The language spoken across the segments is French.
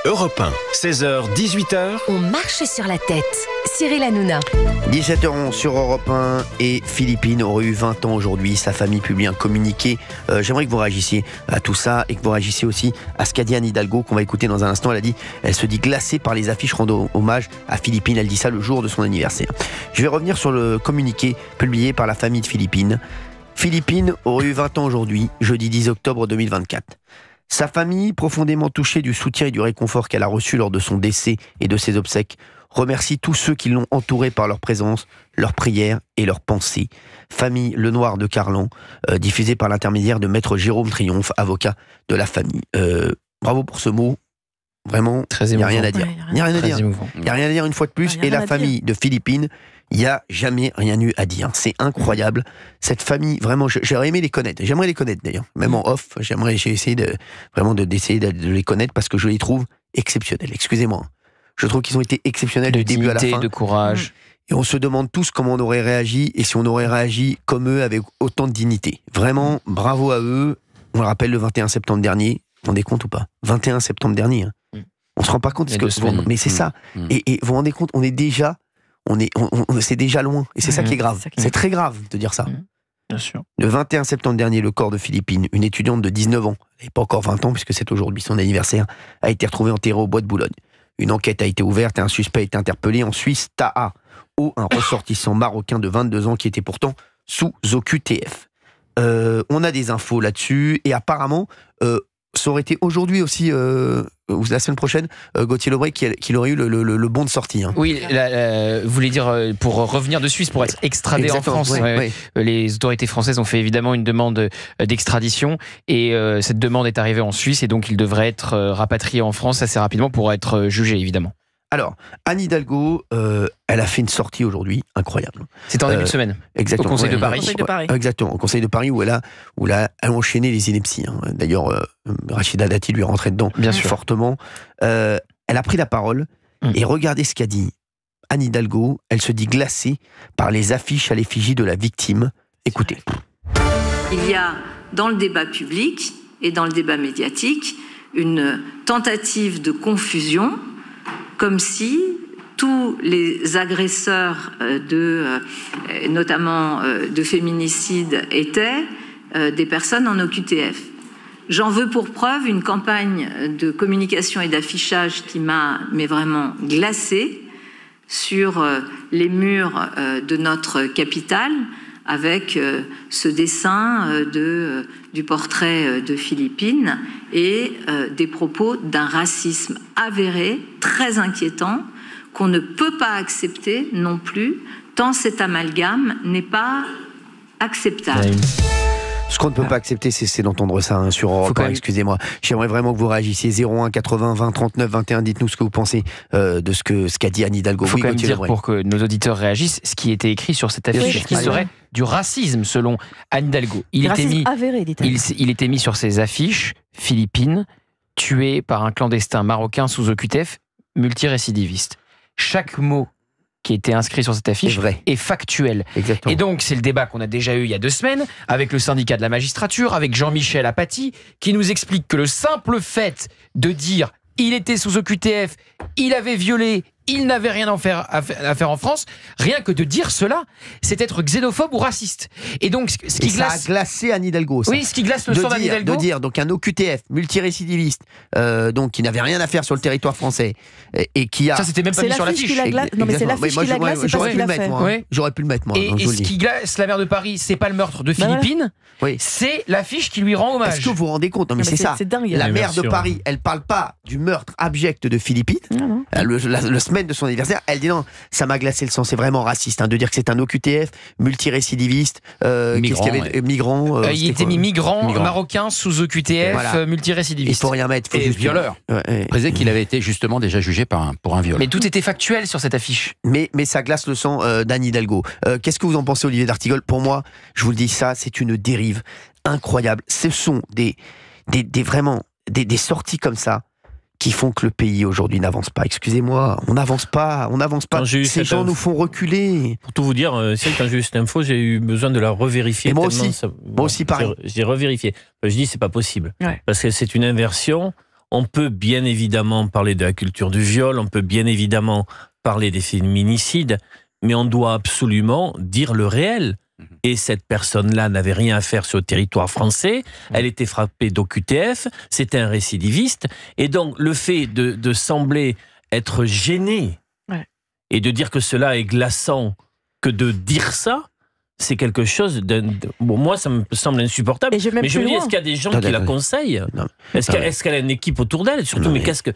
Europe 1, 16h-18h. On marche sur la tête. Cyril Hanouna. 17h11 sur Europe 1 et Philippine aurait eu 20 ans aujourd'hui. Sa famille publie un communiqué. J'aimerais que vous réagissiez à tout ça et que vous réagissiez aussi à ce qu'a dit Anne Hidalgo, qu'on va écouter dans un instant. Elle se dit glacée par les affiches rendant hommage à Philippine. Elle dit ça le jour de son anniversaire. Je vais revenir sur le communiqué publié par la famille de Philippine. Philippine aurait eu 20 ans aujourd'hui, jeudi 10 octobre 2024. Sa famille, profondément touchée du soutien et du réconfort qu'elle a reçu lors de son décès et de ses obsèques, remercie tous ceux qui l'ont entourée par leur présence, leurs prières et leurs pensées. Famille Le Noir de Carlan, diffusée par l'intermédiaire de Maître Jérôme Triomphe, avocat de la famille. Bravo pour ce mot. Vraiment, il n'y a rien à dire. Il n'y a rien à dire. Il n'y a rien à dire une fois de plus. Et la famille de Philippine, il n'y a jamais rien eu à dire. C'est incroyable. Cette famille, vraiment, j'aurais aimé les connaître. J'aimerais les connaître d'ailleurs. Même en off, j'ai essayé d'essayer de les connaître parce que je les trouve exceptionnels. Excusez-moi. Je trouve qu'ils ont été exceptionnels du début à la fin. De courage. Et on se demande tous comment on aurait réagi et si on aurait réagi comme eux avec autant de dignité. Vraiment, bravo à eux. On le rappelle le 21 septembre dernier. Vous vous rendez compte ou pas ? 21 septembre dernier. On se rend pas compte. Mais c'est ça. Et vous vous rendez compte, on est déjà... c'est déjà loin. Et c'est ça qui est grave. C'est très grave de dire ça. Bien sûr. Le 21 septembre dernier, le corps de Philippine, une étudiante de 19 ans, elle n'est pas encore 20 ans puisque c'est aujourd'hui son anniversaire, a été retrouvée enterrée au bois de Boulogne. Une enquête a été ouverte et un suspect a été interpellé en Suisse, Taha, un ressortissant marocain de 22 ans qui était pourtant sous OQTF. On a des infos là-dessus et apparemment, ça aurait été aujourd'hui aussi, ou la semaine prochaine, Gauthier Lebray qui aurait eu le bon de sortie. Oui, vous voulez dire pour revenir de Suisse, pour être extradé en France. Oui. Les autorités françaises ont fait évidemment une demande d'extradition et cette demande est arrivée en Suisse et donc il devrait être rapatrié en France assez rapidement pour être jugé évidemment. Alors, Anne Hidalgo, elle a fait une sortie aujourd'hui incroyable. C'était en début de semaine, exactement, au Conseil de Paris. Exactement, au Conseil de Paris où elle a enchaîné les inepties. D'ailleurs, Rachida Dati lui est rentrée dedans fortement. Elle a pris la parole et regardez ce qu'a dit Anne Hidalgo. Elle se dit glacée par les affiches à l'effigie de la victime. Écoutez. Il y a dans le débat public et dans le débat médiatique une tentative de confusion, comme si tous les agresseurs notamment de féminicide étaient des personnes en OQTF. J'en veux pour preuve une campagne de communication et d'affichage qui m'a vraiment glacée sur les murs de notre capitale avec ce dessin du portrait de Philippine et des propos d'un racisme avéré, très inquiétant, qu'on ne peut pas accepter non plus, tant cet amalgame n'est pas acceptable. Ce qu'on ne peut pas accepter, c'est d'entendre ça sur Europe 1, excusez-moi. J'aimerais vraiment que vous réagissiez 01 80 20 39 21. Dites-nous ce que vous pensez de ce qu'a dit Anne Hidalgo. Il faut quand même dire, pour que nos auditeurs réagissent, ce qui était écrit sur cette affiche, qui serait du racisme selon Anne Hidalgo. Il était mis sur ces affiches, Philippine, tuée par un clandestin marocain sous OQTF, multirécidiviste. Chaque mot qui était inscrit sur cette affiche est factuel. Exactement. Et donc, c'est le débat qu'on a déjà eu il y a 2 semaines avec le syndicat de la magistrature, avec Jean-Michel Apathy, qui nous explique que le simple fait de dire « il était sous OQTF, il avait violé », il n'avait rien à faire en France, rien que de dire cela, c'est être xénophobe ou raciste. Et donc, ce qui glace... ça a glacé Anne Hidalgo. Ça. Oui, ce qui glace le sang d'Anne Hidalgo. De dire, donc un OQTF, multirécidiviste, donc qui n'avait rien à faire sur le territoire français, et qui a... Ça, c'était même pas mis sur l'affiche. Non, mais c'est l'affiche qui la glace, c'est pas ce qu'il a fait. J'aurais pu le mettre, moi. Et ce qui glace la maire de Paris, c'est pas le meurtre de Philippine, c'est l'affiche qui lui rend hommage. Est-ce que vous vous rendez compte ? Non, mais c'est ça. La maire de Paris, elle parle pas du meurtre abject de Philippine, la semaine de son anniversaire, elle dit non, ça m'a glacé le sang, c'est vraiment raciste de dire que c'est un OQTF, multirécidiviste, migrant. Il était mis migrant marocain sous OQTF, multirécidiviste. Il faut rien mettre. Et violeur. Précisé qu'il avait été justement déjà jugé pour un viol. Mais tout était factuel sur cette affiche. Mais ça glace le sang d'Anne Hidalgo. Qu'est-ce que vous en pensez, Olivier d'Artigol ? Pour moi, je vous le dis, ça, c'est une dérive incroyable. Ce sont des sorties comme ça qui font que le pays aujourd'hui n'avance pas. Excusez-moi, on n'avance pas. Ces gens nous font reculer. Pour tout vous dire, quand j'ai eu cette info, j'ai eu besoin de la revérifier. Et moi aussi, pareil. J'ai revérifié. Je dis, c'est pas possible. Parce que c'est une inversion. on peut bien évidemment parler de la culture du viol, on peut bien évidemment parler des féminicides, mais on doit absolument dire le réel. Et cette personne-là n'avait rien à faire sur le territoire français, elle était frappée d'OQTF, c'était un récidiviste, et donc le fait de sembler être gêné et de dire que cela est glaçant, que de dire ça, c'est quelque chose bon, moi ça me semble insupportable. Mais je me dis, est-ce qu'il y a des gens qui la conseillent? Est-ce qu'elle a une équipe autour d'elle? Surtout, mais qu'est-ce que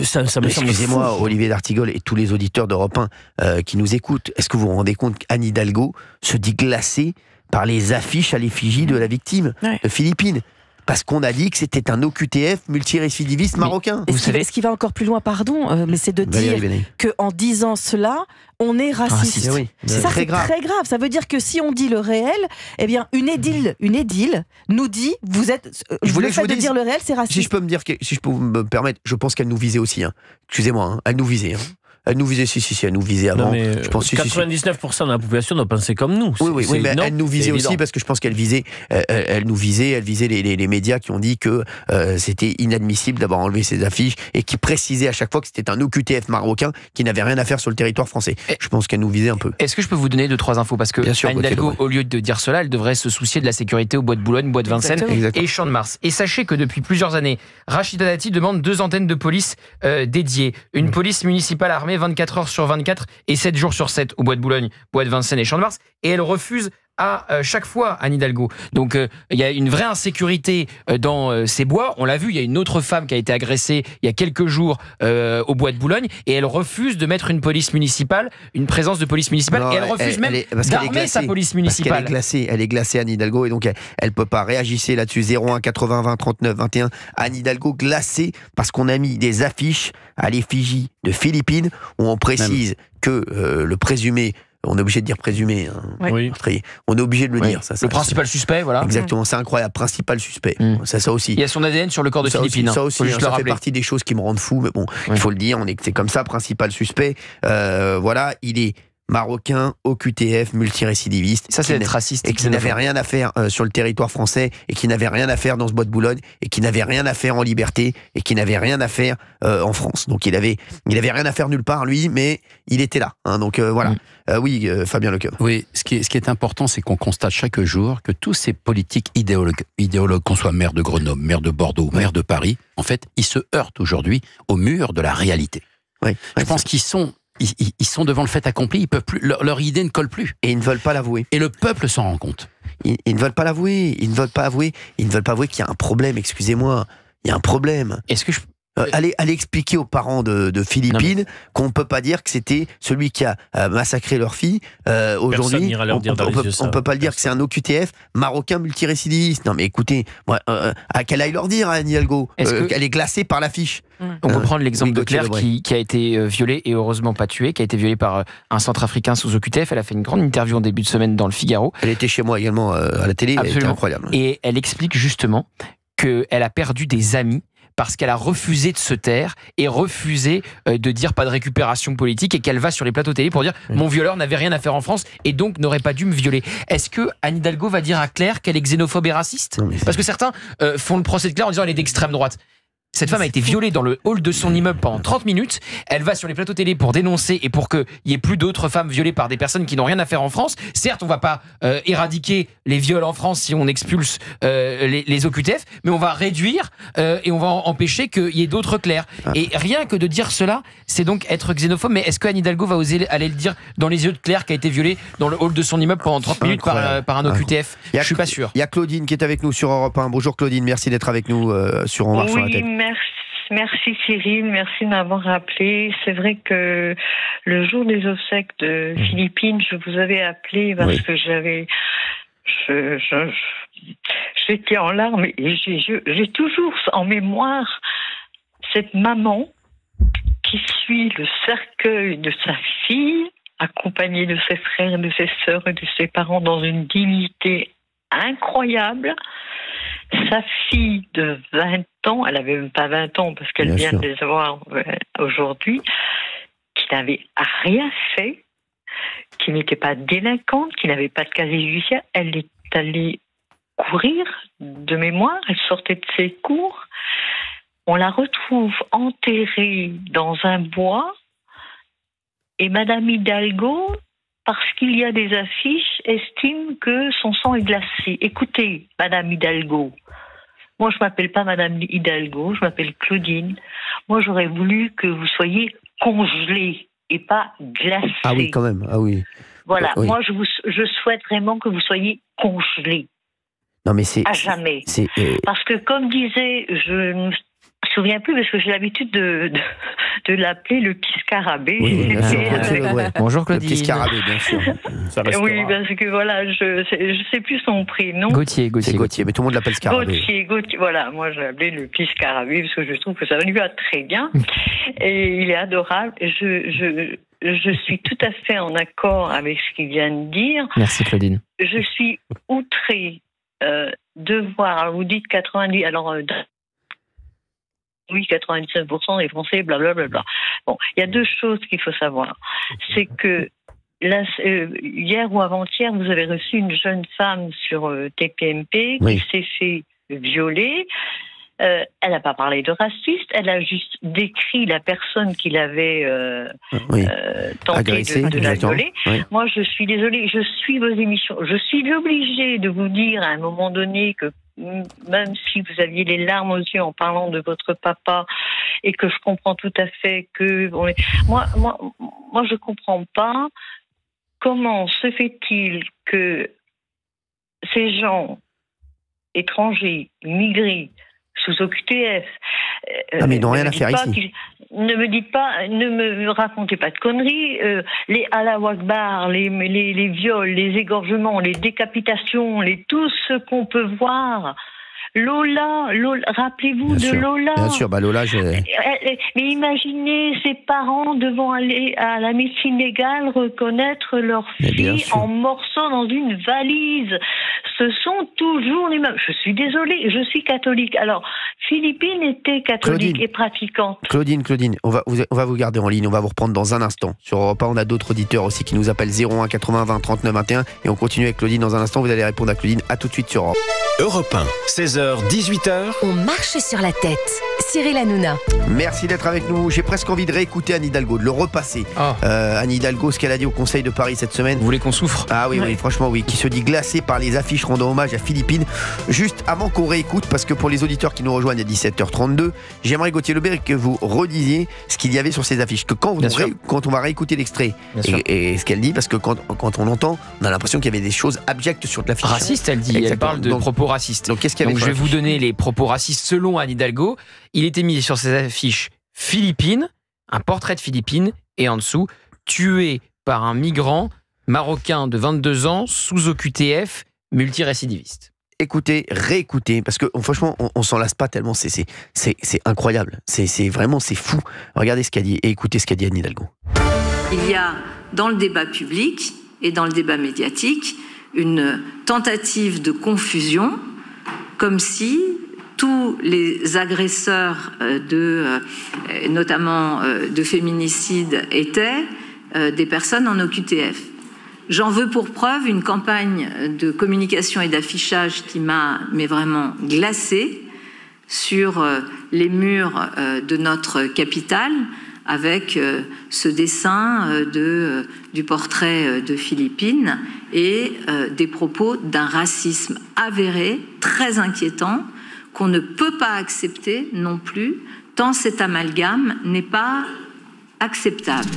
ça me semble. Excusez-moi, Olivier d'Artigol et tous les auditeurs d'Europe 1 qui nous écoutent, est-ce que vous vous rendez compte qu'Anne Hidalgo se dit glacée par les affiches à l'effigie de la victime de Philippines? Parce qu'on a dit que c'était un OQTF multirécidiviste marocain. Vous savez, ce qui va encore plus loin, pardon, mais c'est de dire qu'en disant cela, on est raciste. Oui. C'est très grave. Ça veut dire que si on dit le réel, eh bien une édile nous dit vous êtes. Le fait de dire le réel, c'est raciste. Si je peux me permettre, je pense qu'elle nous visait aussi. Excusez-moi, elle nous visait. Elle nous visait, elle nous visait avant. Non, mais je pense 99% de la population doit penser comme nous. Oui, mais elle nous visait aussi parce que je pense qu'elle visait, elle visait les médias qui ont dit que c'était inadmissible d'avoir enlevé ces affiches et qui précisaient à chaque fois que c'était un OQTF marocain qui n'avait rien à faire sur le territoire français. Je pense qu'elle nous visait un peu. Est-ce que je peux vous donner 2-3 infos? Parce que Anne Hidalgo, au lieu de dire cela, elle devrait se soucier de la sécurité au Bois de Boulogne, Bois de Vincennes et Champ de Mars. Et sachez que depuis plusieurs années, Rachida Dati demande 2 antennes de police dédiées. Une police municipale armée 24 heures sur 24 et 7 jours sur 7 au Bois de Boulogne, Bois de Vincennes et Champ de Mars, et elle refuse à chaque fois Anne Hidalgo. Donc il y a une vraie insécurité dans ces bois. On l'a vu, il y a une autre femme qui a été agressée il y a quelques jours au Bois de Boulogne, et elle refuse de mettre une police municipale, une présence de police municipale, et elle refuse même d'armer sa police municipale. Elle est glacée Anne Hidalgo, et donc elle peut pas. Réagissez là-dessus, 01 80 20 39 21. Anne Hidalgo glacée parce qu'on a mis des affiches à l'effigie de Philippines où on précise que le présumé, on est obligé de dire présumé. Oui. On est obligé de le dire. Le principal suspect, voilà. Exactement, c'est incroyable. Principal suspect. Ça aussi. Il y a son ADN sur le corps de Philippines. Ça aussi, ça fait partie des choses qui me rendent fou. Mais bon, il faut le dire, c'est comme ça, principal suspect. Voilà, il est marocain, OQTF, multirécidiviste. Ça, c'est être raciste. Et qui n'avait rien à faire sur le territoire français, et qui n'avait rien à faire dans ce Bois de Boulogne, et qui n'avait rien à faire en liberté, et qui n'avait rien à faire en France. Donc il avait rien à faire nulle part, lui, mais il était là. Donc voilà. Oui, Fabien Lecoeuvre. Oui, ce qui est important, c'est qu'on constate chaque jour que tous ces politiques idéologues, qu'on soit maire de Grenoble, maire de Bordeaux, maire de Paris, en fait, ils se heurtent aujourd'hui au mur de la réalité. Je pense qu'ils sont devant le fait accompli, ils peuvent plus, leur idée ne colle plus. Et ils ne veulent pas l'avouer. Et le peuple s'en rend compte. Ils ne veulent pas l'avouer. Ils ne veulent pas avouer qu'il y a un problème. Excusez-moi, il y a un problème. Est-ce que allez expliquer aux parents de Philippines qu'on ne peut pas dire que c'était celui qui a massacré leur fille. Aujourd'hui, on ne peut pas le dire que c'est un OQTF marocain multirécidiviste. Non mais écoutez, qu'elle aille leur dire à Anne Hidalgo qu'elle est glacée par l'affiche. On peut prendre l'exemple de Claire qui a été violée et heureusement pas tuée, qui a été violée par un centrafricain sous OQTF. Elle a fait une grande interview en début de semaine dans le Figaro. Elle était chez moi également à la télé. Absolument. Elle était incroyable. Et elle explique justement qu'elle a perdu des amis parce qu'elle a refusé de se taire et refusé de dire pas de récupération politique, et qu'elle va sur les plateaux télé pour dire mon violeur n'avait rien à faire en France et donc n'aurait pas dû me violer. Est-ce que Anne Hidalgo va dire à Claire qu'elle est xénophobe et raciste? Parce que certains font le procès de Claire en disant elle est d'extrême droite. Cette femme a été violée dans le hall de son immeuble pendant 30 minutes. Elle va sur les plateaux télé pour dénoncer et pour qu'il y ait plus d'autres femmes violées par des personnes qui n'ont rien à faire en France. Certes, on va pas éradiquer les viols en France si on expulse les OQTF, mais on va réduire et on va empêcher qu'il y ait d'autres Claires. Et rien que de dire cela, c'est donc être xénophobe. Mais est-ce que Anne Hidalgo va oser aller le dire dans les yeux de Claire qui a été violée dans le hall de son immeuble pendant 30 minutes par un OQTF? Je suis pas sûr. Il y a Claudine qui est avec nous sur Europe 1. Bonjour Claudine, merci d'être avec nous sur On marche sur la tête. Merci Cyril, merci de m'avoir rappelé. C'est vrai que le jour des obsèques de Philippines, je vous avais appelé parce que j'étais en larmes et j'ai toujours en mémoire cette maman qui suit le cercueil de sa fille, accompagnée de ses frères, de ses sœurs et de ses parents dans une dignité incroyable. Sa fille de 20 ans, elle n'avait même pas 20 ans parce qu'elle vient de les avoir aujourd'hui, qui n'avait rien fait, qui n'était pas délinquante, qui n'avait pas de casier judiciaire. Elle est allée courir de mémoire, elle sortait de ses cours. on la retrouve enterrée dans un bois et Madame Hidalgo, parce qu'il y a des affiches, estime que son sang est glacé. Écoutez, Madame Hidalgo, moi je m'appelle pas Madame Hidalgo, je m'appelle Claudine. Moi j'aurais voulu que vous soyez congelée et pas glacée. Ah oui, quand même, ah oui. Voilà, oui. Moi je souhaite vraiment que vous soyez congelée. Non mais c'est... À jamais. Parce que comme disait, je ne me souviens plus parce que j'ai l'habitude de l'appeler le petit scarabée. Oui, bien sûr, ouais. Bonjour Claudine. Le petit scarabée, bien sûr. Oui, parce que voilà, je sais plus son prénom. Gauthier, mais tout le monde l'appelle scarabée. Gauthier, voilà, moi je l'appelais le petit scarabée parce que je trouve que ça lui va très bien et il est adorable. Je suis tout à fait en accord avec ce qu'il vient de dire. Merci Claudine. Je suis outrée de voir, alors vous dites 90, alors oui, 99% des Français, blablabla. Bon, il y a deux choses qu'il faut savoir. C'est que là, hier ou avant-hier, vous avez reçu une jeune femme sur TPMP qui s'est fait violer. Elle n'a pas parlé de raciste, elle a juste décrit la personne qui l'avait tenté agressé, de la violer. Oui. Moi, je suis désolée, je suis vos émissions. Je suis obligée de vous dire à un moment donné que même si vous aviez les larmes aux yeux en parlant de votre papa et que je comprends tout à fait que... Moi, je comprends pas comment se fait-il que ces gens étrangers, immigrés, sous OQTF. Mais ils n'ont rien à faire ici. Ne me racontez pas de conneries. Les Allahu Akbar, les viols, les égorgements, les décapitations, tout ce qu'on peut voir. Lola, rappelez-vous de Lola. Bien sûr, Lola, mais imaginez ses parents devant aller à la médecine légale reconnaître leur fille en morceaux dans une valise. Ce sont toujours les mêmes. Je suis désolée, je suis catholique. Alors, Philippine était catholique et pratiquante. Claudine, on va vous garder en ligne, on va vous reprendre dans un instant. Sur Europe 1, on a d'autres auditeurs aussi qui nous appellent 01 80 20 39 21 et on continue avec Claudine dans un instant. Vous allez répondre à Claudine. À tout de suite sur Europe. Europe 1, 16h, 18h. On marche sur la tête. Cyril Hanouna. Merci d'être avec nous. J'ai presque envie de réécouter Anne Hidalgo, de le repasser. Anne Hidalgo, ce qu'elle a dit au Conseil de Paris cette semaine. Vous voulez qu'on souffre ? Ah oui, franchement, oui. Qui se dit glacée par les affiches rendant hommage à Philippine. Juste avant qu'on réécoute, parce que pour les auditeurs qui nous rejoignent à 17h32, j'aimerais, Gauthier Lebert, que vous redisiez ce qu'il y avait sur ces affiches. Que quand on va réécouter l'extrait et ce qu'elle dit, parce que quand on entend, on a l'impression qu'il y avait des choses abjectes sur l'affiche. Raciste, elle dit. Elle parle de propos racistes. Donc, qu'est-ce qu'il y avait je vais vous donner les propos racistes selon Anne Hidalgo. Il était mis sur ces affiches Philippines, un portrait de Philippines, et en dessous, tué par un migrant marocain de 22 ans sous OQTF, multirécidiviste. Écoutez, réécoutez, parce que franchement, on s'en lasse pas tellement, c'est incroyable, c'est vraiment fou. Regardez ce qu'a dit et écoutez ce qu'a dit Anne Hidalgo. Il y a dans le débat public et dans le débat médiatique une tentative de confusion, comme si tous les agresseurs notamment de féminicide étaient des personnes en OQTF. J'en veux pour preuve une campagne de communication et d'affichage qui m'a vraiment glacée sur les murs de notre capitale avec ce dessin du portrait de Philippine et des propos d'un racisme avéré, très inquiétant, qu'on ne peut pas accepter non plus, tant cet amalgame n'est pas acceptable.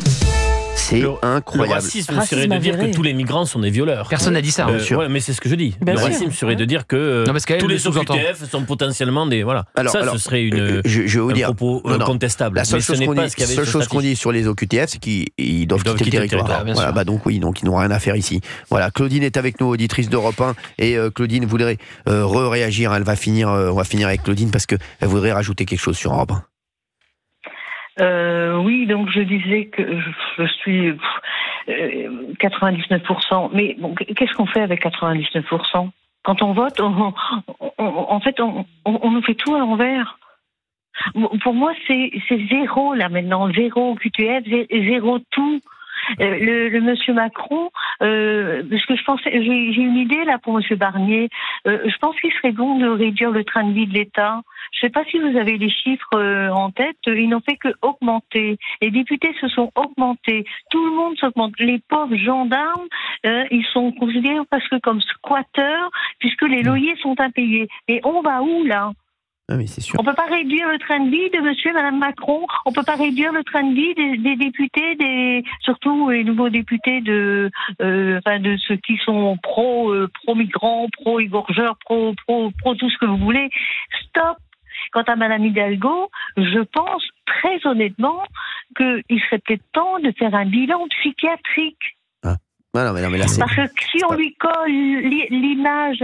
C'est incroyable. Le racisme serait de dire que tous les migrants sont des violeurs. Personne n'a dit ça. Ouais, mais c'est ce que je dis. Le racisme serait de dire que tous les OQTF sont potentiellement des... Voilà. Ce serait un propos contestable. La seule chose qu'on dit sur les OQTF, c'est qu'ils doivent quitter le territoire. Voilà, donc ils n'ont rien à faire ici. Voilà, Claudine est avec nous, auditrice d'Europe 1, et Claudine voudrait réagir. On va finir avec Claudine parce qu'elle voudrait rajouter quelque chose sur Europe 1. Oui, donc je disais que je suis 99%. Mais bon, qu'est-ce qu'on fait avec 99% ? Quand on vote, en fait, on nous fait tout à l'envers. Pour moi, c'est zéro là maintenant, zéro QTF, zéro tout. le monsieur Macron, parce que je pensais, j'ai une idée là pour monsieur Barnier. Je pense qu'il serait bon de réduire le train de vie de l'État. Je ne sais pas si vous avez les chiffres en tête. Ils n'ont fait que augmenter. Les députés se sont augmentés. Tout le monde s'augmente. Les pauvres gendarmes, ils sont considérés presque comme squatteurs puisque les loyers sont impayés. Et on va où là ? Ah oui, c'est sûr. On ne peut pas réduire le train de vie de monsieur et madame Macron. On ne peut pas réduire le train de vie des députés, surtout les nouveaux députés de ceux qui sont pro-migrants, pro-égorgeurs, pro tout ce que vous voulez. Stop. Quant à madame Hidalgo, je pense très honnêtement qu'il serait peut-être temps de faire un bilan psychiatrique. Non, mais là, parce que si on lui colle l'image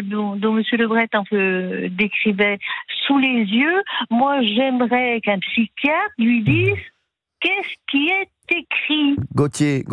dont M. Lebret un peu décrivait sous les yeux, moi j'aimerais qu'un psychiatre lui dise qu'est-ce qui est écrit. Gauthier,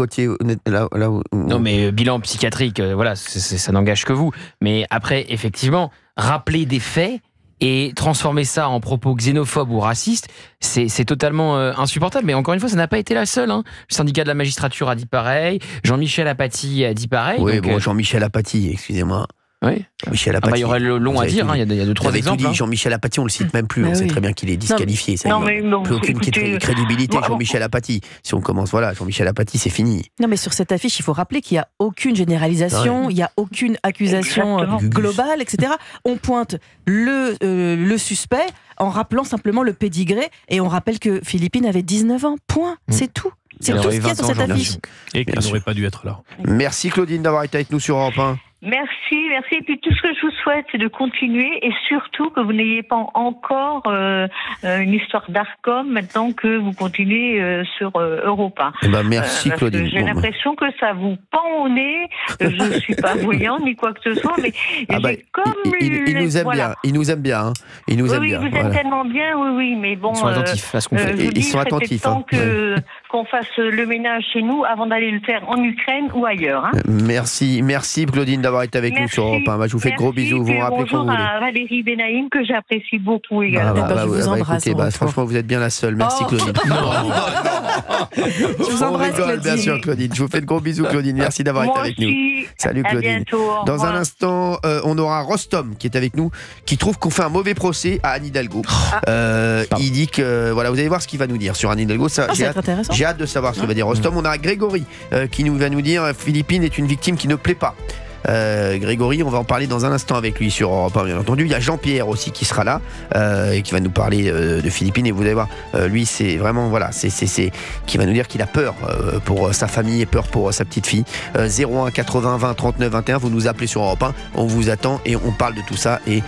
là où... Non, mais bilan psychiatrique, voilà, ça n'engage que vous. Mais après, effectivement, rappeler des faits et transformer ça en propos xénophobes ou racistes, c'est totalement insupportable. Mais encore une fois, ça n'a pas été la seule. Hein. Le syndicat de la magistrature a dit pareil. Jean-Michel Apathy a dit pareil. Oui, donc, Jean-Michel Apathy, excusez-moi. Oui. Michel Apathy. Il y aurait long à dire, il y a 2-3 exemples. Tout dit, Jean-Michel Apathy, on le cite même plus, on sait très bien qu'il est disqualifié. Ça plus aucune crédibilité, Jean-Michel Apathy. Si on commence, voilà, Jean-Michel Apathy, c'est fini. Non, mais sur cette affiche, il faut rappeler qu'il n'y a aucune généralisation, il n'y a aucune accusation globale, etc. On pointe le suspect en rappelant simplement le pédigré, et on rappelle que Philippine avait 19 ans, point, c'est tout. C'est tout ce qu'il y a sur cette affiche. Et qu'elle n'aurait pas dû être là. Merci Claudine d'avoir été avec nous sur Europe 1. Merci. Et puis tout ce que je vous souhaite, c'est de continuer et surtout que vous n'ayez pas encore une histoire d'Arcom maintenant que vous continuez sur Europe 1. Eh ben, merci Claudine. J'ai l'impression que ça vous pend au nez. Je ne suis pas voyante ni quoi que ce soit, mais il nous aime bien. Il nous aime bien. Hein. Il nous aime bien. Vous êtes tellement bien, oui, mais bon. Ils sont attentifs à ce qu'on fait. Ils sont attentifs. Temps qu'on fasse le ménage chez nous avant d'aller le faire en Ukraine ou ailleurs. Hein. Merci Claudine d'avoir été avec nous sur Europe 1. Je vous fais de gros bisous. Vous me rappelez quand vous voulez. Bonjour à Valérie Benaïm que j'apprécie beaucoup également. Je vous embrasse. Écoutez, franchement, vous êtes bien la seule. Merci Claudine. Je vous embrasse, Claudine. Bien sûr, Claudine. Je vous fais de gros bisous, Claudine. Merci d'avoir été avec nous. Salut Claudine. Dans un instant, on aura Rostom qui est avec nous, qui trouve qu'on fait un mauvais procès à Anne Hidalgo. Il dit que, voilà, vous allez voir ce qu'il va nous dire sur Anne Hidalgo. J'ai hâte de savoir ce que va dire Rostom. On a Grégory qui va nous dire Philippine est une victime qui ne plaît pas. Grégory, on va en parler dans un instant avec lui sur Europe 1, bien entendu. Il y a Jean-Pierre aussi qui sera là et qui va nous parler de Philippine. Et vous allez voir, lui, c'est vraiment, voilà, c'est qui va nous dire qu'il a peur pour sa famille et peur pour sa petite fille. 01 80 20 39 21, vous nous appelez sur Europe 1, on vous attend et on parle de tout ça. Et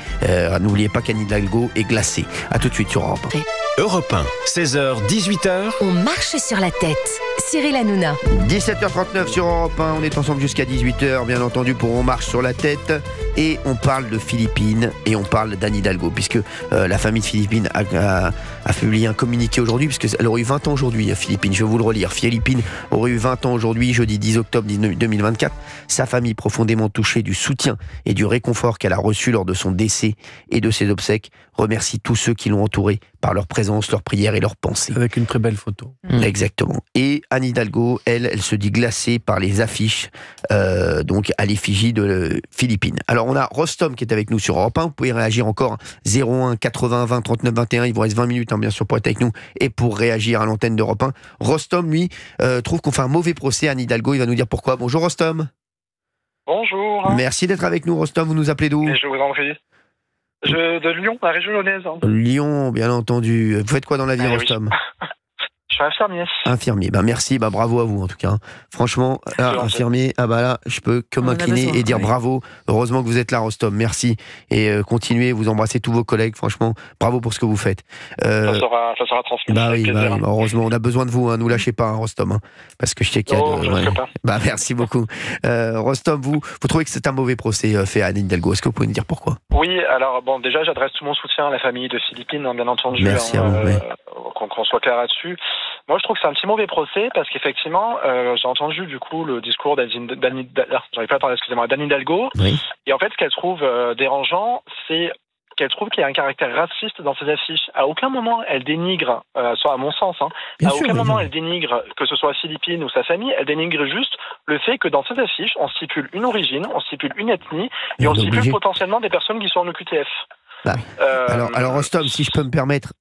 n'oubliez pas qu'Anne Hidalgo est glacée. A tout de suite sur Europe 1. Europe 1, 16h, 18h. On marche sur la tête. Cyril Hanouna. 17h39 sur Europe 1, on est ensemble jusqu'à 18h, bien entendu, pour On marche sur la tête. Et on parle de Philippine et on parle d'Anne Hidalgo, puisque la famille de Philippine a publié un communiqué aujourd'hui, puisqu'elle aurait eu 20 ans aujourd'hui, Philippine. Je vais vous le relire. Philippine aurait eu 20 ans aujourd'hui, jeudi 10 octobre 2024. Sa famille, profondément touchée du soutien et du réconfort qu'elle a reçu lors de son décès et de ses obsèques, remercie tous ceux qui l'ont entourée par leur présence, leur prière et leurs pensées. Avec une très belle photo. Exactement. Et Anne Hidalgo, elle se dit glacée par les affiches donc à l'effigie de Philippine. Alors on a Rostom qui est avec nous sur Europe 1. Vous pouvez réagir encore 01 80 20 39 21. Il vous reste 20 minutes bien sûr pour être avec nous et pour réagir à l'antenne d'Europe 1. Rostom, lui, trouve qu'on fait un mauvais procès à Anne Hidalgo. Il va nous dire pourquoi. Bonjour Rostom. Bonjour. Merci d'être avec nous Rostom. Vous nous appelez d'où? Je vous en prie. De Lyon, la région lyonnaise. Lyon, bien entendu. Vous faites quoi dans la vie, Rostom? Je suis infirmier. Infirmier, merci, bravo à vous en tout cas. Franchement, infirmier, là, je peux que m'incliner et dire bravo. Heureusement que vous êtes là, Rostom, merci. Et continuez, vous embrassez tous vos collègues, franchement, bravo pour ce que vous faites. Ça sera transmis. Heureusement, on a besoin de vous, nous lâchez pas, Rostom, parce que je sais qu'il y a merci beaucoup. Rostom, vous trouvez que c'est un mauvais procès fait à Anne Hidalgo? Est-ce que vous pouvez nous dire pourquoi? Oui, alors déjà, j'adresse tout mon soutien à la famille de Philippine, bien entendu. Merci à vous. Qu'on soit clair là-dessus. Moi, je trouve que c'est un petit mauvais procès parce qu'effectivement, j'ai entendu du coup le discours d'Anne Hidalgo. Oui. Et en fait, ce qu'elle trouve dérangeant, c'est qu'elle trouve qu'il y a un caractère raciste dans ces affiches. À aucun moment elle dénigre, soit à mon sens, aucun moment elle dénigre que ce soit Philippine ou sa famille, elle dénigre juste le fait que dans ces affiches, on stipule une origine, on stipule une ethnie, et on stipule potentiellement des personnes qui sont en OQTF. Alors Rostom, si je peux me permettre,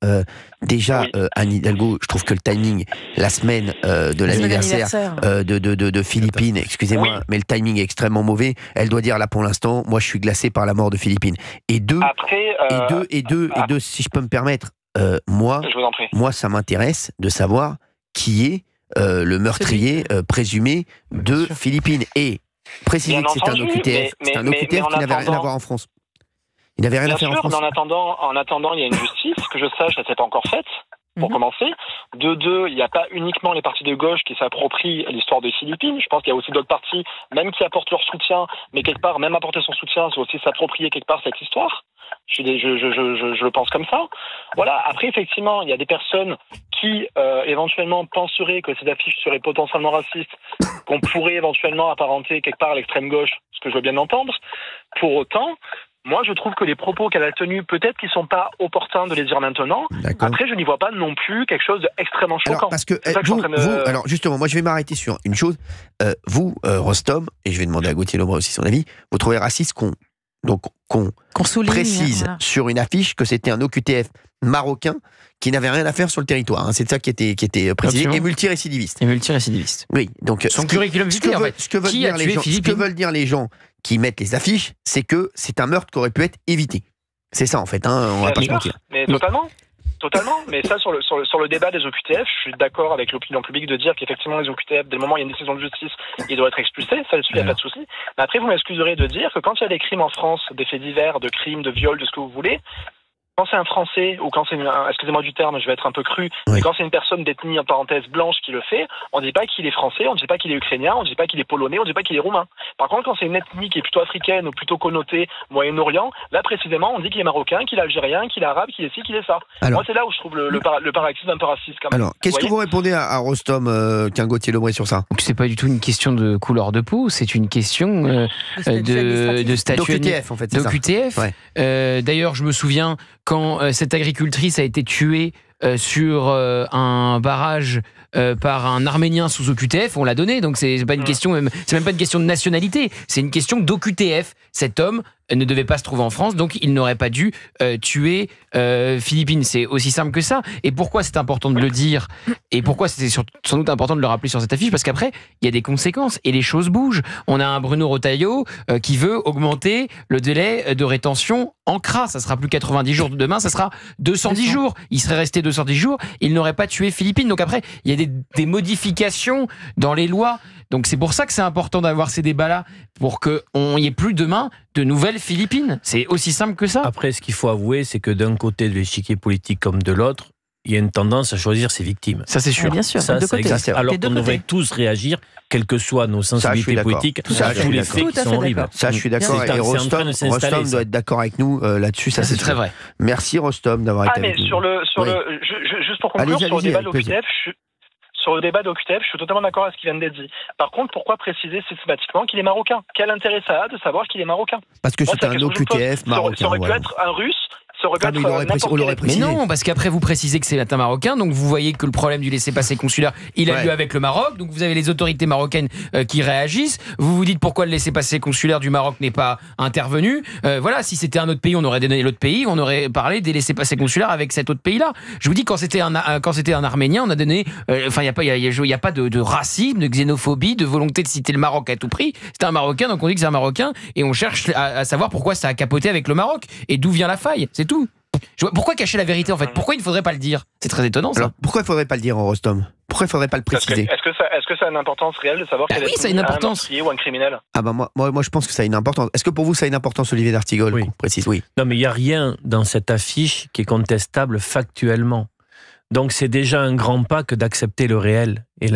déjà Anne Hidalgo, je trouve que le timing, la semaine de l'anniversaire de Philippine, excusez-moi, mais le timing est extrêmement mauvais. Elle doit dire là pour l'instant, moi je suis glacé par la mort de Philippine. Et deux, si je peux me permettre, moi ça m'intéresse de savoir qui est le meurtrier présumé de Philippine, et préciser que c'est un OQTF, c'est un OQTF qui n'avait rien à voir en France. Il n'avait rien à faire en France. Mais en attendant, il y a une justice, que je sache, ça ne s'est pas encore faite, pour commencer. De deux, il n'y a pas uniquement les partis de gauche qui s'approprient l'histoire de Philippines. Je pense qu'il y a aussi d'autres partis, même qui apportent leur soutien, mais quelque part, même apporter son soutien, c'est aussi s'approprier quelque part cette histoire. Je le pense comme ça. Voilà. Après, effectivement, il y a des personnes qui, éventuellement, penseraient que ces affiches seraient potentiellement racistes, qu'on pourrait éventuellement apparenter quelque part à l'extrême gauche, ce que je veux bien entendre. Pour autant, moi, je trouve que les propos qu'elle a tenus, peut-être qu'ils ne sont pas opportuns de les dire maintenant. Après, je n'y vois pas non plus quelque chose d'extrêmement choquant. Alors, parce que alors justement, moi, je vais m'arrêter sur une chose. Vous, Rostom, et je vais demander à Gauthier Lebret aussi son avis, vous trouvez raciste qu'on précise sur une affiche que c'était un OQTF marocain qui n'avait rien à faire sur le territoire. C'est ça qui était précisé. Et multirécidiviste. Oui, donc son curriculum vitae, en fait. Ce que veulent dire les gens qui mettent les affiches, c'est que c'est un meurtre qui aurait pu être évité. C'est ça, en fait, on va pas se mentir. Mais totalement. Mais ça, sur le débat des OQTF, je suis d'accord avec l'opinion publique de dire qu'effectivement, les OQTF, dès le moment où il y a une décision de justice, ils doivent être expulsés. Ça, dessus, il n'y a pas de souci. Mais après, vous m'excuserez de dire que quand il y a des crimes en France, des faits divers, de crimes, de viols, de ce que vous voulez, quand c'est un Français, ou quand c'est excusez-moi du terme, je vais être un peu cru, mais quand c'est une personne d'ethnie, en parenthèse, blanche qui le fait, on ne dit pas qu'il est français, on ne dit pas qu'il est ukrainien, on ne dit pas qu'il est polonais, on ne dit pas qu'il est roumain. Par contre, quand c'est une ethnie qui est plutôt africaine ou plutôt connotée Moyen-Orient, là précisément, on dit qu'il est marocain, qu'il est algérien, qu'il est arabe, qu'il est ci, qu'il est ça. Alors, moi, c'est là où je trouve le paroxysme un peu raciste quand même. Alors, qu'est-ce que vous répondez à Rostom, qu'un Gauthier Lebret sur ça? C'est pas du tout une question de couleur de peau, c'est une question de statut d'OQTF, en fait. D'OQTF. D'ailleurs, je me souviens quand cette agricultrice a été tuée sur un barrage par un Arménien sous OQTF, on l'a donné. Donc c'est pas une question, c'est même pas une question de nationalité, c'est une question d'OQTF. Cet homme ne devait pas se trouver en France, donc il n'aurait pas dû tuer Philippine. C'est aussi simple que ça. Et pourquoi c'est important de le dire, et pourquoi c'était sans doute important de le rappeler sur cette affiche, parce qu'après il y a des conséquences et les choses bougent. On a un Bruno Retailleau qui veut augmenter le délai de rétention en CRA. Ça sera plus 90 jours demain, ça sera 210 jours. Il serait resté 210 jours, il n'aurait pas tué Philippine. Donc après, il y a des modifications dans les lois. Donc c'est pour ça que c'est important d'avoir ces débats-là, pour qu'il n'y ait plus demain de nouvelles Philippines. C'est aussi simple que ça. Après, ce qu'il faut avouer, c'est que d'un côté de l'échiquier politique comme de l'autre, il y a une tendance à choisir ses victimes. Ça, c'est sûr. Bien sûr, ça existe. Alors qu'on devrait tous réagir, quelles que soient nos sensibilités politiques, à tous les faits qui sont horribles. Ça, je suis d'accord. Et Rostom doit être d'accord avec nous là-dessus. Ça, c'est très vrai. Merci, Rostom, d'avoir été avec nous. Juste pour conclure, sur le débat de l'OQTF, sur le débat d'OQTF, je suis totalement d'accord avec ce qui vient d'être dit. Par contre, pourquoi préciser systématiquement qu'il est marocain? Quel intérêt ça a de savoir qu'il est marocain? Parce que c'est un OQTF marocain. Ça aurait pu être un russe. Mais non, parce qu'après vous précisez que c'est un Marocain, donc vous voyez que le problème du laissez-passer consulaire, il a lieu avec le Maroc, donc vous avez les autorités marocaines qui réagissent, vous vous dites pourquoi le laissez-passer consulaire du Maroc n'est pas intervenu. Voilà, si c'était un autre pays, on aurait donné l'autre pays, on aurait parlé des laissez-passer consulaires avec cet autre pays-là. Je vous dis, quand c'était un Arménien, on a donné, enfin il y a pas de racisme, de xénophobie, de volonté de citer le Maroc à tout prix. C'était un Marocain, donc on dit que c'est un Marocain, et on cherche à savoir pourquoi ça a capoté avec le Maroc et d'où vient la faille. C'est tout. Pourquoi cacher la vérité en fait? Pourquoi il ne faudrait pas le dire? C'est très étonnant ça. Alors, pourquoi il ne faudrait pas le dire, Rostom? Pourquoi il ne faudrait pas le préciser? Est-ce que ça a une importance réelle de savoir quel est un meurtrier ou un criminel? Ah bah moi je pense que ça a une importance. Est-ce que pour vous ça a une importance, Olivier d'Artigol? Oui. Précise, oui. Non mais il n'y a rien dans cette affiche qui est contestable factuellement. Donc c'est déjà un grand pas que d'accepter le réel et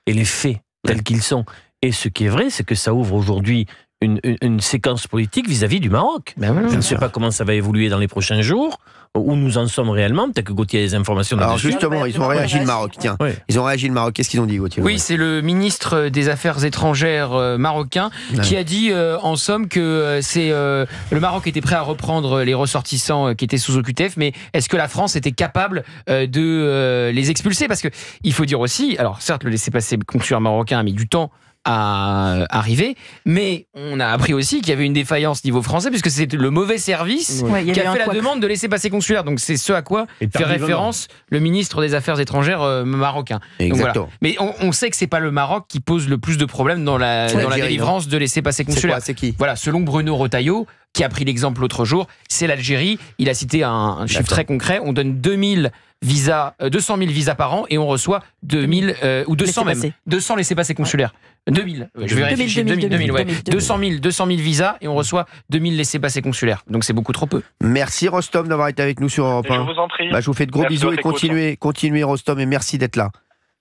les faits tels qu'ils sont. Et ce qui est vrai, c'est que ça ouvre aujourd'hui une séquence politique vis-à-vis du Maroc. Je ne sais pas comment ça va évoluer dans les prochains jours. où nous en sommes réellement. Peut-être que Gauthier a des informations. Alors justement, ils ont réagi le Maroc. Tiens, ils ont réagi le Maroc. Qu'est-ce qu'ils ont dit, Gauthier? Oui, c'est le ministre des Affaires étrangères marocain qui a dit en somme que le Maroc était prêt à reprendre les ressortissants qui étaient sous OQTF, mais est-ce que la France était capable de les expulser? Parce que il faut dire aussi, alors certes, le laissez-passer consulaire marocain a mis du temps à arriver, mais on a appris aussi qu'il y avait une défaillance niveau français, puisque c'est le mauvais service qui a fait la demande de laisser-passer consulaire. Donc c'est ce à quoi fait référence le ministre des Affaires étrangères marocain. Donc, voilà. Mais on sait que c'est pas le Maroc qui pose le plus de problèmes dans la délivrance de laissez-passer consulaire. C'est qui? Voilà, selon Bruno Retailleau, qui a pris l'exemple l'autre jour, c'est l'Algérie. Il a cité un chiffre très concret. On donne 200 000 visas par an et on reçoit 2000 ou 200 même. 200 laissez-passer consulaires. 2000. Je vais vérifier. 2000, ouais. 200 000 visas et on reçoit 2000 laissez-passer consulaires. Donc c'est beaucoup trop peu. Merci Rostom d'avoir été avec nous sur Europe 1. Je vous en prie. Je vous fais de gros bisous et continuez Rostom, et merci d'être là.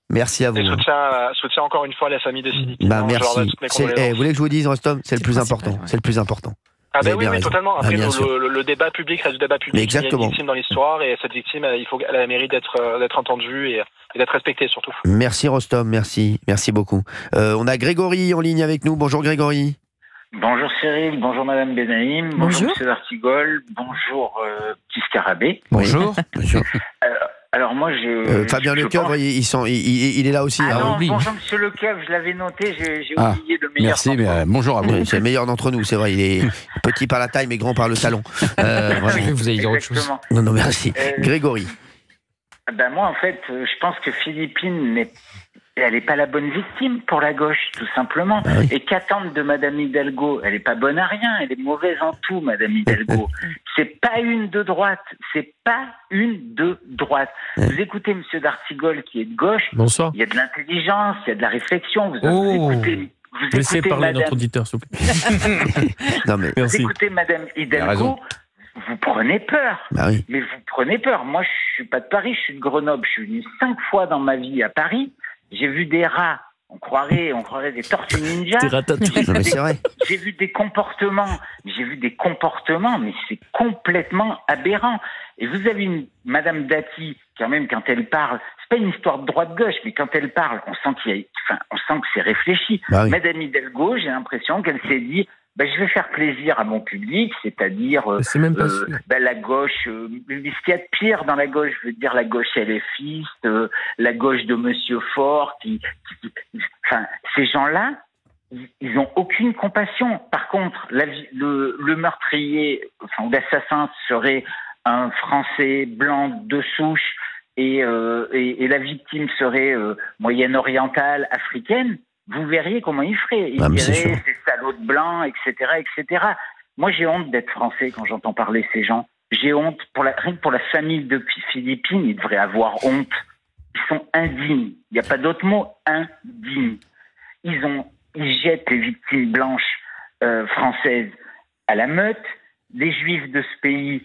Merci à vous. Et soutien encore une fois à la famille de Philippines. Merci. Vous voulez que je vous dise, Rostom, c'est le plus important. C'est le plus important. Ah ben oui, totalement. Après, le débat public reste du débat public. Exactement. Il y a une victime dans l'histoire, et cette victime, elle a le mérite d'être entendue et d'être respectée surtout. Merci Rostom, merci beaucoup. On a Grégory en ligne avec nous. Bonjour Grégory. Bonjour Cyril, bonjour Madame Benaïm, bonjour Monsieur D'Artigol, bonjour Petit Scarabée. Bonjour. Alors moi Fabien Lecoeuvre, il est là aussi. Bonjour Monsieur Lecoeuvre, je l'avais noté, j'ai oublié le meilleur. Merci, mais bonjour à vous. C'est le meilleur d'entre nous, c'est vrai. Il est petit par la taille, mais grand par le talon. Vous allez dire autre chose. Non, merci. Grégory. Moi, en fait, je pense que Philippine elle n'est pas la bonne victime pour la gauche, tout simplement. Oui. Et qu'attendre de Madame Hidalgo? Elle n'est pas bonne à rien, elle est mauvaise en tout, Madame Hidalgo. C'est pas une de droite, c'est pas une de droite. Vous écoutez Monsieur D'Artigol qui est de gauche. Bonsoir. Il y a de l'intelligence, il y a de la réflexion. Vous écoutez laissez parler notre auditeur, s'il vous plaît. Vous écoutez Madame Hidalgo. Vous prenez peur. Oui. Mais vous prenez peur. Moi, je suis pas de Paris, je suis de Grenoble. Je suis venu 5 fois dans ma vie à Paris. J'ai vu des rats. On croirait des tortues ninja. C'est vrai. J'ai vu des comportements, mais c'est complètement aberrant. Et vous avez une Madame Dati, quand même, quand elle parle, c'est pas une histoire de droite-gauche, mais quand elle parle, on sent que c'est réfléchi. Oui. Madame Hidalgo, j'ai l'impression qu'elle s'est dit, je vais faire plaisir à mon public, c'est-à-dire la gauche, ce qu'il y a de pire dans la gauche, je veux dire la gauche LFiste, la gauche de Monsieur Faure, ces gens-là, ils n'ont aucune compassion. Par contre, le meurtrier, ou l'assassin serait un Français blanc de souche et la victime serait moyenne-orientale, africaine. Vous verriez comment il ferait. Il dirait ces salauds de blancs, etc., etc. Moi, j'ai honte d'être français quand j'entends parler ces gens. J'ai honte. Rien que pour la famille de Philippines, ils devraient avoir honte. Ils sont indignes. Il n'y a pas d'autre mot. Indignes. Ils jettent les victimes blanches françaises à la meute. Les juifs de ce pays,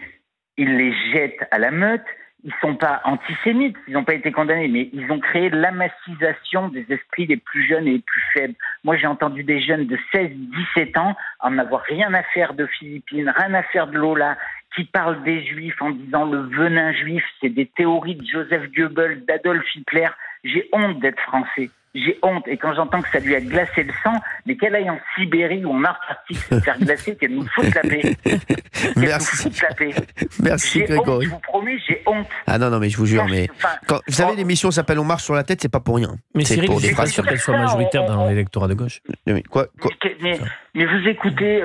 ils les jettent à la meute. Ils ne sont pas antisémites, ils n'ont pas été condamnés, mais ils ont créé l'amacisation des esprits les plus jeunes et les plus faibles. Moi, j'ai entendu des jeunes de 16-17 ans en n'avoir rien à faire de Philippines, rien à faire de Lola, qui parlent des juifs en disant le venin juif, c'est des théories de Joseph Goebbels, d'Adolf Hitler. J'ai honte d'être français. J'ai honte. Et quand j'entends que ça lui a glacé le sang, mais qu'elle aille en Sibérie ou en Antarctique se faire glacer, qu'elle nous foute la paix. Merci Grégory. Je vous promets, j'ai honte. Ah non, mais je vous jure, vous savez, l'émission s'appelle On marche sur la tête, c'est pas pour rien. Mais Cyril, je suis pas sûr qu'elle soit majoritaire dans l'électorat de gauche. Mais quoi mais vous écoutez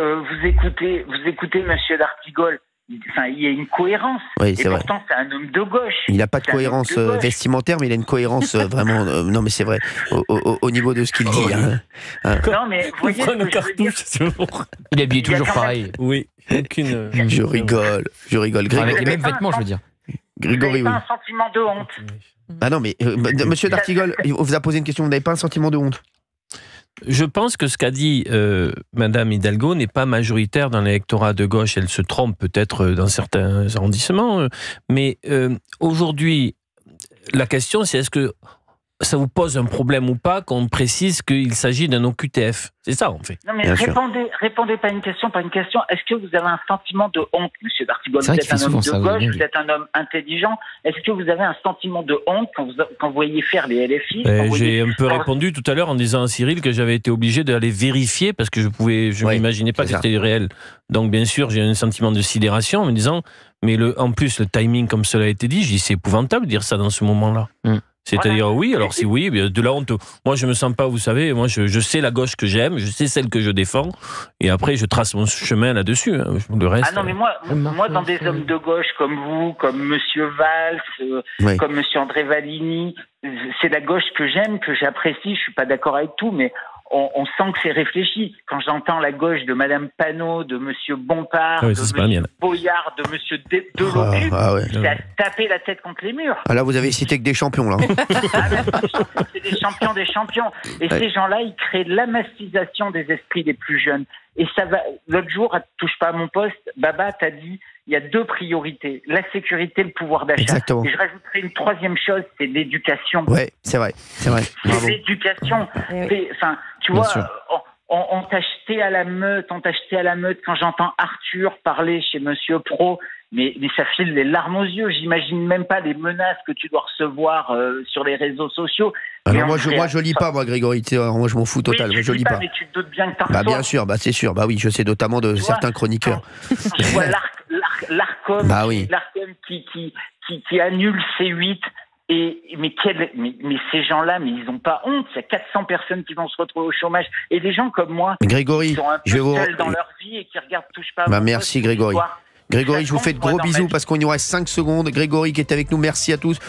Monsieur D'Artigol. Il y a une cohérence. Oui, c'est vrai. Pourtant, c'est un homme de gauche. Il n'a pas de cohérence vestimentaire, mais il a une cohérence vraiment. Non, mais c'est vrai. Au niveau de ce qu'il dit. Non, mais vous voyez il est habillé toujours pareil. Oui. Aucune. Je rigole. Grégory. Avec les mêmes vêtements, je veux dire. Grégory, vous n'avez pas un sentiment de honte. Ah non, mais Monsieur D'Artigol, on vous a posé une question. Vous n'avez pas un sentiment de honte? Je pense que ce qu'a dit Madame Hidalgo n'est pas majoritaire dans l'électorat de gauche. Elle se trompe peut-être dans certains arrondissements. Mais aujourd'hui, la question, c'est est-ce que ça vous pose un problème ou pas qu'on précise qu'il s'agit d'un OQTF? C'est ça, en fait. Non, mais répondez pas une question par une question. Est-ce que vous avez un sentiment de honte, monsieur D'Artigol? Vous êtes un homme de gauche, vous êtes un homme intelligent. Est-ce que vous avez un sentiment de honte quand vous voyez faire les LFI? J'ai un peu répondu tout à l'heure en disant à Cyril que j'avais été obligé d'aller vérifier parce que je m'imaginais pas que c'était réel. Donc, bien sûr, j'ai un sentiment de sidération en me disant, mais en plus, le timing, comme cela a été dit, je dis, c'est épouvantable de dire ça dans ce moment-là. C'est-à-dire, oui, alors si oui, de la honte. Moi, je me sens pas, vous savez, moi, je sais la gauche que j'aime, je sais celle que je défends, et après, je trace mon chemin là-dessus. Hein. Le reste. Ah non, mais moi, dans des hommes de gauche comme vous, comme monsieur Valls, comme monsieur André Valigny, c'est la gauche que j'aime, que j'apprécie, je suis pas d'accord avec tout, mais on sent que c'est réfléchi. Quand j'entends la gauche de Madame Panot, de Monsieur Bompard, de Monsieur Boyard, de Monsieur Delocu, c'est à taper la tête contre les murs. Ah là, vous avez cité que des champions, là. C'est des champions des champions. Et ces gens-là, ils créent l'amassisation des esprits des plus jeunes. Et ça va. L'autre jour, à Touche pas à mon poste, Baba t'a dit, il y a 2 priorités, la sécurité, le pouvoir d'achat. Exactement. Et je rajouterai une 3e chose, c'est l'éducation. Ouais, c'est vrai. C'est l'éducation. Enfin, tu vois, on t'a jeté à la meute, quand j'entends Arthur parler chez Monsieur Pro, mais ça file les larmes aux yeux. J'imagine même pas les menaces que tu dois recevoir sur les réseaux sociaux. Alors moi, je lis pas, moi, Grégory. Moi, je m'en fous total. Oui, je lis pas. Mais tu te doutes bien que t'en reçois. Bien sûr, c'est sûr. Bah oui, je sais notamment de certains chroniqueurs. Je vois l'Arcom, qui annule C8. Mais ces gens-là, mais ils n'ont pas honte. Il y a 400 personnes qui vont se retrouver au chômage. Et des gens comme moi, Grégory, qui sont un peu seuls dans leur vie et qui regardent Touche pas à mon merci, Grégory. Grégory, je vous fais de gros bisous parce qu'on y reste 5 secondes. Grégory qui est avec nous, merci à tous.